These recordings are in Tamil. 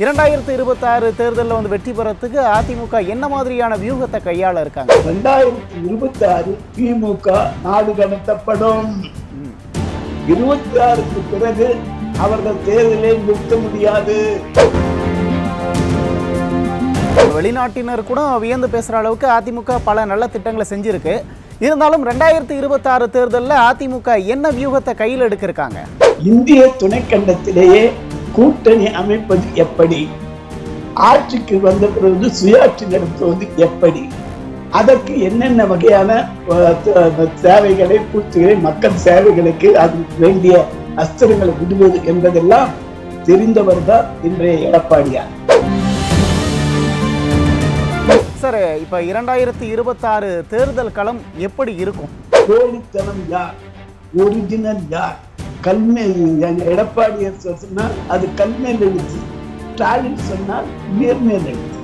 2026 தேர்தலில் வந்து வெற்றி பெறத்துக்கு அதிமுக என்ன மாதிரியான வியூகத்தை கையாள இருக்காங்க? 2026 திமுக நாடு கடத்தப்படும். 26க்கு பிறகு அவர்கள் தேர்தலை நிறுத்த முடியாது. வெளிநாட்டினர் கூட வியந்து பேசுற அளவுக்கு அதிமுக பல நல்ல திட்டங்களை செஞ்சிருக்கு. இருந்தாலும் 2026 தேர்தலில் அதிமுக என்ன வியூகத்தை கையில் எடுக்க இருக்காங்க? இந்திய துணைக்கண்டத்திலேயே கூட்டணி அமைப்பது எப்படி, ஆட்சிக்கு வந்த பிறகு சுயாட்சி நடத்துவது எப்படி, அதற்கு என்னென்ன வகையான சேவைகளை பூர்த்திகளை மக்கள் சேவைகளுக்கு அது வேண்டிய அஸ்திரங்களை விடுவது என்பதெல்லாம் தெரிந்தவர் தான் இன்றைய எடப்பாடியார். சார், இப்ப 2026 தேர்தல் களம் எப்படி இருக்கும்? போலித்தனம் யார், ஒரிஜினல் யார்? கல்மேல் எடப்பாடியார் சொன்னால் அது கல்மேல் எழுத்து, ஸ்டாலின் சொன்னால் நேர்மேல் எழுத்து.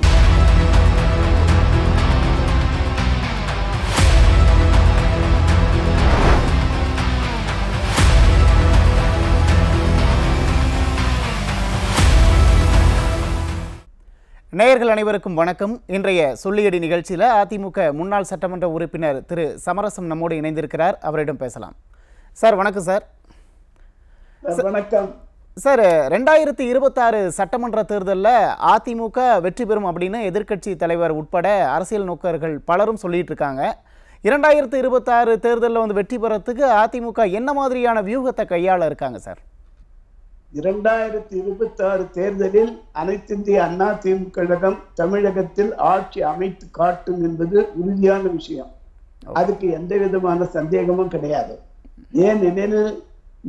நேயர்கள் அனைவருக்கும் வணக்கம். இன்றைய சொல்லியடி நிகழ்ச்சியில் அதிமுக முன்னாள் சட்டமன்ற உறுப்பினர் திரு சமரசம் நம்மோடு இணைந்திருக்கிறார். அவரிடம் பேசலாம். சார் வணக்கம். சார் வணக்கம் சார். 2026 சட்டமன்ற தேர்தலில் அதிமுக வெற்றி பெறும் அப்படின்னு எதிர்க்கட்சி தலைவர் உட்பட அரசியல் நோக்கர்கள் பலரும் சொல்லிட்டு இருக்காங்க. 2026 தேர்தலில் வந்து வெற்றி பெறத்துக்கு அதிமுக என்ன மாதிரியான வியூகத்தை கையாள இருக்காங்க சார்? 2026 தேர்தலில் அனைத்து இந்திய அண்ணா திமுக கழகம் தமிழகத்தில் ஆட்சி அமைத்து காட்டும் என்பது உறுதியான விஷயம். அதுக்கு எந்த விதமான சந்தேகமும் கிடையாது. ஏனெனில்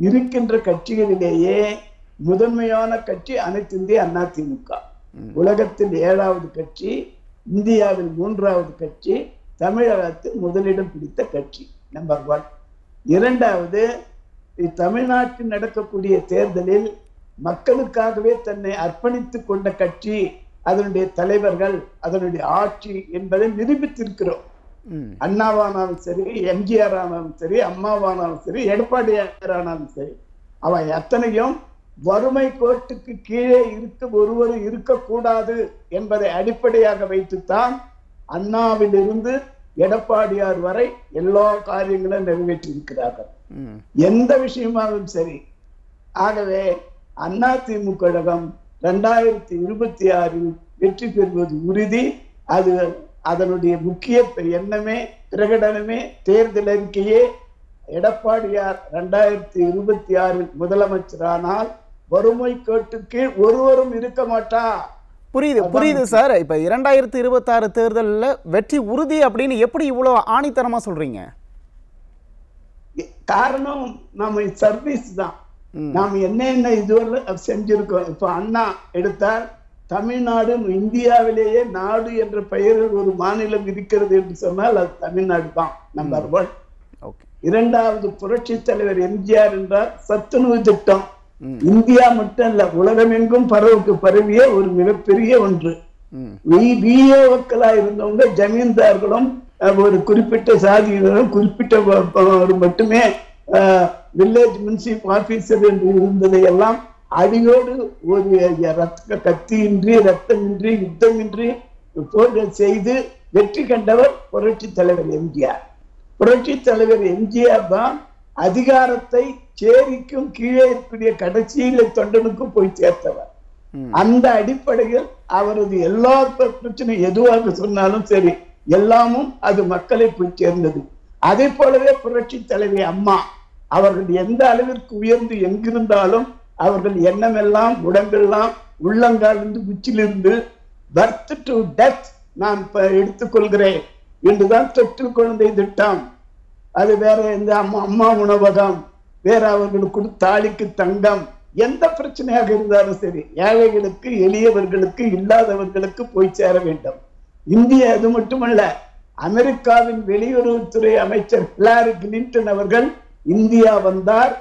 இருக்கின்ற கட்சிகளிலேயே முதன்மையான கட்சி அனைத்து இந்திய அண்ணா திமுக. உலகத்தில் 7வது கட்சி, இந்தியாவில் 3வது கட்சி, தமிழகத்தில் முதலிடம் பிடித்த கட்சி நம்பர் 1. இரண்டாவது, தமிழ்நாட்டில் நடக்கக்கூடிய தேர்தலில் மக்களுக்காகவே தன்னை அர்ப்பணித்துக் கொண்ட கட்சி, அதனுடைய தலைவர்கள், அதனுடைய ஆட்சி என்பதை நிரூபித்திருக்கிறோம். அண்ணாவானாலும் சரி, எம்ஜிஆர் ஆனாலும் சரி, அம்மாவானாலும் சரி, எடப்பாடியார் ஆனாலும் சரி, அவை அத்தனையும் வறுமை கோட்டுக்கு கீழே ஒருவரும் இருக்கக்கூடாது என்பதை அடிப்படையாக வைத்துத்தான் அண்ணாவிலிருந்து எடப்பாடியார் வரை எல்லா காரியங்களும் நிறைவேற்றி இருக்கிறார்கள். எந்த விஷயமாகவும் சரி. ஆகவே அண்ணா திமுக கழகம் 2026 வெற்றி பெறுவது உறுதி. அது அதனுடைய முக்கிய எண்ணமே, பிரகடனமே, தேர்தல் அறிக்கையே. எடப்பாடியார் 2026 முதலமைச்சரானால் வறுமை கோட்டுக்கு ஒருவரும் இருக்க மாட்டார். புரியுது சார். இப்ப 2026 தேர்தலில் வெற்றி உறுதி அப்படின்னு எப்படி இவ்வளவு ஆணித்தரமா சொல்றீங்க? காரணம் நம்ம சர்வீஸ் தான். நாம என்ன இதுவரை செஞ்சிருக்கோம். இப்ப அண்ணா எடுத்தால் தமிழ்நாடு இந்தியாவிலேயே நாடு என்ற பெயரில் ஒரு மாநிலம் இருக்கிறது என்று சொன்னால் அது தமிழ்நாடு தான் நம்பர் 1. இரண்டாவது, புரட்சி தலைவர் எம்ஜிஆர் என்றால் சத்துணவு திட்டம். இந்தியா மட்டும் இல்ல, உலகமெங்கும் பரவிய ஒரு மிகப்பெரிய ஒன்று. விஓக்களா இருந்தவங்க ஜமீன்தார்களும் ஒரு குறிப்பிட்ட சாதியினரும் குறிப்பிட்ட மட்டுமே வில்லேஜ் முனிசிபல் ஆபீசர் என்று இருந்ததை எல்லாம் அடியோடு ஒரு கத்தியின்றி, ரத்தமின்றி, யுத்தமின்றி போர்கள் செய்து வெற்றி கண்டவர் புரட்சி தலைவர் எம்ஜிஆர். புரட்சி தலைவர் எம்ஜிஆர் தான் அதிகாரத்தை சேரிக்கும் கீழே இருக்கக்கூடிய கடைசியில தொண்டனுக்கும் போய் சேர்த்தவர். அந்த அடிப்படையில் அவரது எல்லா பிரச்சனை எதுவாக சொன்னாலும் சரி, எல்லாமும் அது மக்களை போய் சேர்ந்தது. அதே போலவே புரட்சி தலைவி அம்மா அவர்கள் எந்த அளவிற்கு உயர்ந்து எங்கிருந்தாலும் அவர்கள் எண்ணமெல்லாம், உடம்பெல்லாம், உள்ளங்காலிருந்து உச்சிலிருந்து பர்த் டு டெத் நான் எடுத்துக்கொள்கிறேன் என்றுதான் தொற்று குழந்தை திட்டம். அது வேற எந்த அம்மா உணவகம், வேற அவர்களுக்கு தாலிக்கு தங்கம், எந்த பிரச்சனையாக இருந்தாலும் சரி ஏழைகளுக்கு, எளியவர்களுக்கு, இல்லாதவர்களுக்கு போய் சேர வேண்டும். இந்தியா அது மட்டுமல்ல, அமெரிக்காவின் வெளியுறவுத்துறை அமைச்சர் ஹிலாரி கிளின்டன் அவர்கள் இந்தியா வந்தார்.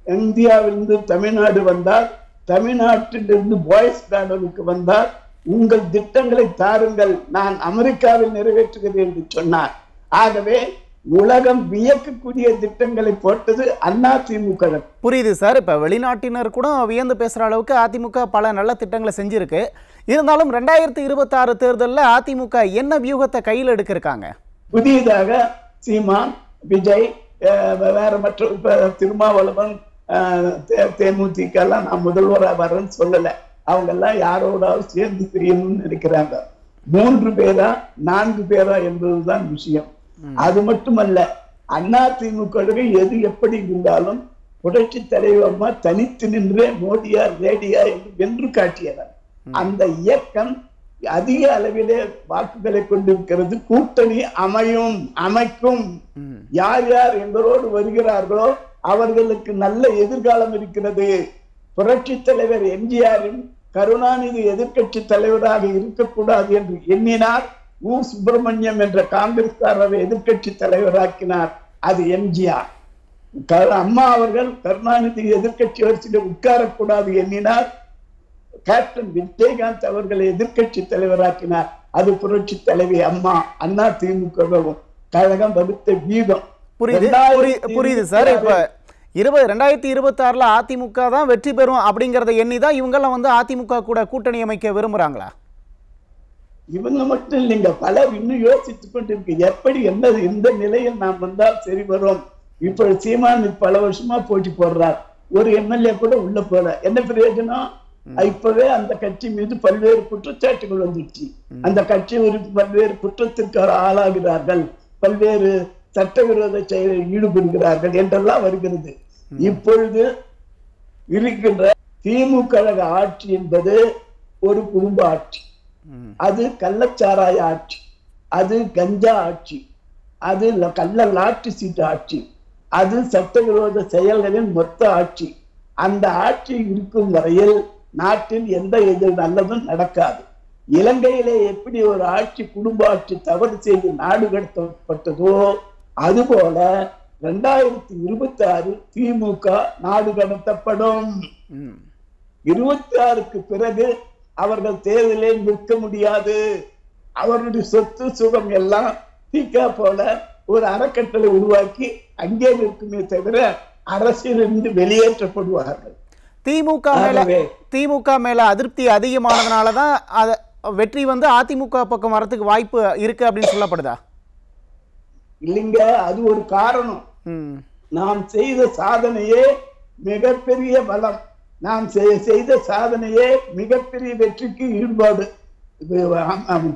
இந்தியாவிலிருந்து தமிழ்நாடு வந்தார். தமிழ்நாட்டிலிருந்து பாய்ஸ் கார்டனுக்கு வந்தார். உங்கள் திட்டங்களை தாருங்கள், நான் அமெரிக்காவில் நிறைவேற்றுகிறேன் என்று சொன்னார். ஆகவே உலகம் வியக்கக்கூடிய திட்டங்களை போட்டது அதிமுக. புரியுது சார். இப்ப வெளிநாட்டினர் கூட வியந்து பேசுற அளவுக்கு அதிமுக பல நல்ல திட்டங்களை செஞ்சிருக்கு. இருந்தாலும் 2026 தேர்தலில் அதிமுக என்ன வியூகத்தை கையில் எடுக்கிருக்காங்க? புதியதாக சீமான், விஜய், வேற மற்ற திருமாவளவன், தேமுதிக எல்லாம் நான் முதல்வராக வரேன்னு சொல்லல. அவங்க எல்லாம் யாரோடாவது சேர்ந்து செய்யணும்னு நினைக்கிறாங்க. 3 பேரா 4 பேரா என்பதுதான் விஷயம். அது மட்டுமல்ல, அதிமுக எது எப்படி இருந்தாலும் புரட்சி தலைவர்மா தனித்து நின்று மோடியார் ரேடியா என்று வென்று காட்டியவர். அந்த இயக்கம் அதிக அளவிலே வாக்குகளை கொண்டிருக்கிறது. கூட்டணி அமைக்கும். யார் யார் எங்களோடு வருகிறார்களோ அவர்களுக்கு நல்ல எதிர்காலம் இருக்கிறது. புரட்சி தலைவர் எம்ஜிஆரின் கருணாநிதி எதிர்கட்சி தலைவராக இருக்கக்கூடாது என்று எண்ணினார். சுப்பிரமணியம் என்ற காங்கிரஸ்காரரை எதிர்கட்சி தலைவராக்கினார். அது எம்ஜிஆர். அம்மா அவர்கள் கருணாநிதி எதிர்கட்சி வரிசையில் உட்காரக்கூடாது எண்ணினார். கேப்டன் விஜயகாந்த் அவர்களை எதிர்கட்சி தலைவராக்கினார். அது புரட்சி தலைவி அம்மா. அதிமுக கழகம் வகுத்த வீதம். புரியுது சார். இப்ப 2026 அதிமுக தான் வெற்றி பெறும் அப்படிங்கறத எண்ணிதான் இவங்கெல்லாம் வந்து அதிமுக கூட கூட்டணி அமைக்க விரும்புறாங்களா? இவங்க மட்டும் இல்லைங்க, பலர் இன்னும் யோசித்துக் கொண்டிருக்கு. எப்படி என்னது இந்த நிலையில் நாம் வந்தால் சரி வரும். இப்ப சீமான் பல வருஷமா போட்டி போடுறார். ஒரு எம்எல்ஏ கூட உள்ள போல. என்ன பிரயோஜனம்? இப்பவே அந்த கட்சி மீது பல்வேறு குற்றச்சாட்டுகள் வந்துடுச்சு. அந்த கட்சி பல்வேறு குற்றத்திற்கு ஆளாகிறார்கள், பல்வேறு சட்டவிரோத செயலில் ஈடுபடுகிறார்கள் என்றெல்லாம் வருகிறது. இப்பொழுது இருக்கின்ற திமுக ஆட்சி என்பது ஒரு குடும்ப ஆட்சி. அது கள்ளச்சாராய ஆட்சி, அது கஞ்சா ஆட்சி, அது கள்ள லாட்டு சீட்டு ஆட்சி, அது சட்டவிரோத செயல்களின் மொத்த ஆட்சி. அந்த ஆட்சி இருக்கும் வரையில் நாட்டில் எந்த எது நல்லதும் நடக்காது. இலங்கையிலே எப்படி ஒரு ஆட்சி குடும்ப ஆட்சி தவறு செய்து நாடு கடத்தப்பட்டதோ அதுபோல 2026 திமுக நாடு கடத்தப்படும். 26க்கு பிறகு அவர்கள் தேர்தலில் நிற்க முடியாது. அவருடைய சொத்து சுகம் எல்லாம் தீக்கா போல ஒரு அறக்கட்டளை உருவாக்கி அங்கே நிற்குமே தவிர அரசியலிருந்து வெளியேற்றப்படுவார்கள். திமுக மேல அதிருப்தி அதிகமானதுனாலதான் வெற்றி வந்து அதிமுக பக்கம் வரதுக்கு வாய்ப்பு இருக்கு அப்படின்னு சொல்லப்படுதா? இல்லைங்க, அது ஒரு காரணம். நாம் செய்த சாதனையே மிகப்பெரிய பலம். நாம் செய்த சாதனையே மிகப்பெரிய வெற்றிக்கு ஈடுபாடு.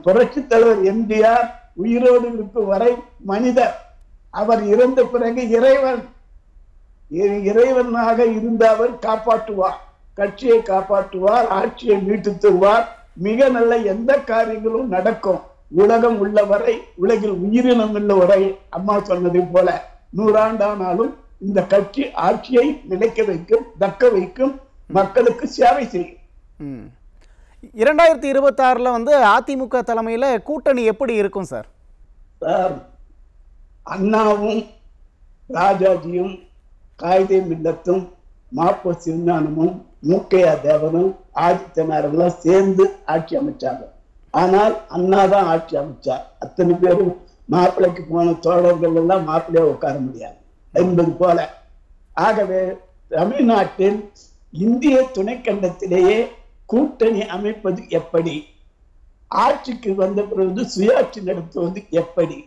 புரட்சி தலைவர் எம்ஜிஆர் உயிரோடு இருக்கும் வரை மனிதர். அவர் இறந்த பிறகு இறைவனாக இருந்த அவர் காப்பாற்றுவார், கட்சியை காப்பாற்றுவார், ஆட்சியை மீட்டு தருவார். மிக நல்ல எந்த காரியங்களும் நடக்கும். உலகம் உள்ள வரை, உலகில் உயிரினம் உள்ள வரை, அம்மா சொன்னதை போல 100 ஆண்டானாலும் இந்த கட்சி ஆட்சியை நிலைக்க வைக்கும், தக்க வைக்கும், மக்களுக்கு சேவை செய்யும். 2026 வந்து அதிமுக தலைமையில கூட்டணி எப்படி இருக்கும் சார்? சார், அண்ணாவும் ராஜாஜியும் காயிதே மில்லத்தும் மாப்போ சிவஞானமும் மூக்கையா தேவனும் ஆதித்தனாரெல்லாம் சேர்ந்து ஆட்சி அமைச்சாங்க. ஆனால் அண்ணா தான் ஆட்சி அமைச்சார். அத்தனை பேரும் மாப்பிள்ளைக்கு போன தோழர்கள் எல்லாம் மாப்பிள்ளையா உட்கார முடியாது என்பது போல. ஆகவே தமிழ்நாட்டில் இந்திய துணைக்கண்டத்திலேயே கூட்டணி அமைப்பது எப்படி, ஆட்சிக்கு வந்த பிறகு சுயாட்சி நடத்துவது எப்படி,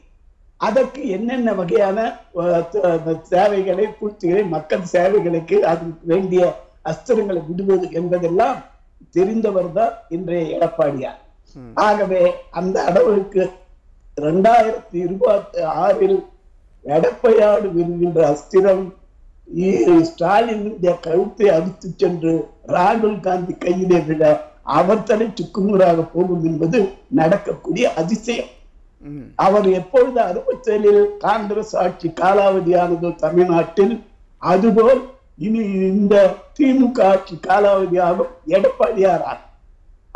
அதற்கு என்னென்ன வகையான சேவைகளை பூர்த்திகளை, மக்கள் சேவைகளுக்கு அதுக்கு வேண்டிய அஸ்திரங்களை விடுவது என்பதெல்லாம் தெரிந்தவர் தான் இன்றைய எடப்பாடியார். ஆகவே அந்த அளவுக்கு 2026 எடப்பாடி விரும்புகின்ற அஸ்திரம் ஸ்டாலினுடைய கழுத்தை அறுத்து சென்று ராகுல் காந்தி கையிலே விட அவர் தலை சுக்குநூறாக போகும் என்பது நடக்கக்கூடிய அதிசயம். அவர் எப்பொழுது 67 காங்கிரஸ் ஆட்சி காலாவதியானதோ தமிழ்நாட்டில், அதுபோல் இனி இந்த திமுக ஆட்சி காலாவதியாகும் எடப்பாடியார்.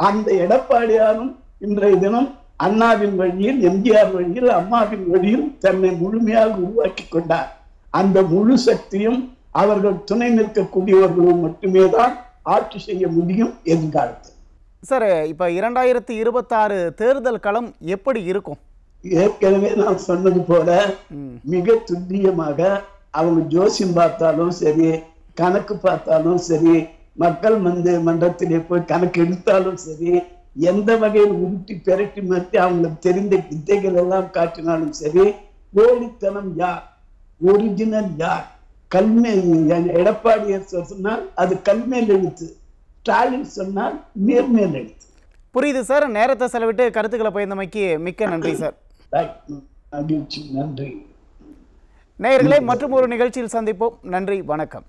அந்த எடப்பாடியாரும் இன்றைய தினம் அண்ணாவின் வழியில், எம்ஜிஆர் வழியில், அம்மாவின் வழியில் தன்னை முழுமையாக உருவாக்கி கொண்டார். அந்த முழு சக்தியும் அவர்கள் துணை நிற்கக்கூடியவர்களும் மட்டுமே தான் ஆட்சி செய்ய முடியும் எதிர்காலத்தில். சார், இப்ப 2026 தேர்தல் களம் எப்படி இருக்கும்? ஏற்கனவே நான் சொன்னது போல மிக துல்லியமாக அவங்க ஜோசியம் பார்த்தாலும் சரி, கணக்கு பார்த்தாலும் சரி, மக்கள் மன்றத்திலே போய் கணக்கு எடுத்தாலும் சரி, எந்த வகையில் உருட்டி பெரட்டி மாற்றி அவங்களுக்கு தெரிந்த வித்தைகள் எல்லாம் காட்டினாலும் சரி, போலித்தனம் யார், ஒரிஜினல் யார்? எடப்பாடியார் சொன்னால் அது கல்மேல் எழுத்து, ஸ்டாலின் சொன்னால் நேர்மேல் எழுத்து. புரியுது சார். நேரத்தை செலவிட்டு கருத்துக்களை பகிர்ந்தமைக்கு மிக்க நன்றி சார். மகிழ்ச்சி, நன்றி. நேயர்களே, மற்றும் ஒரு நிகழ்ச்சியில் சந்திப்போம். நன்றி, வணக்கம்.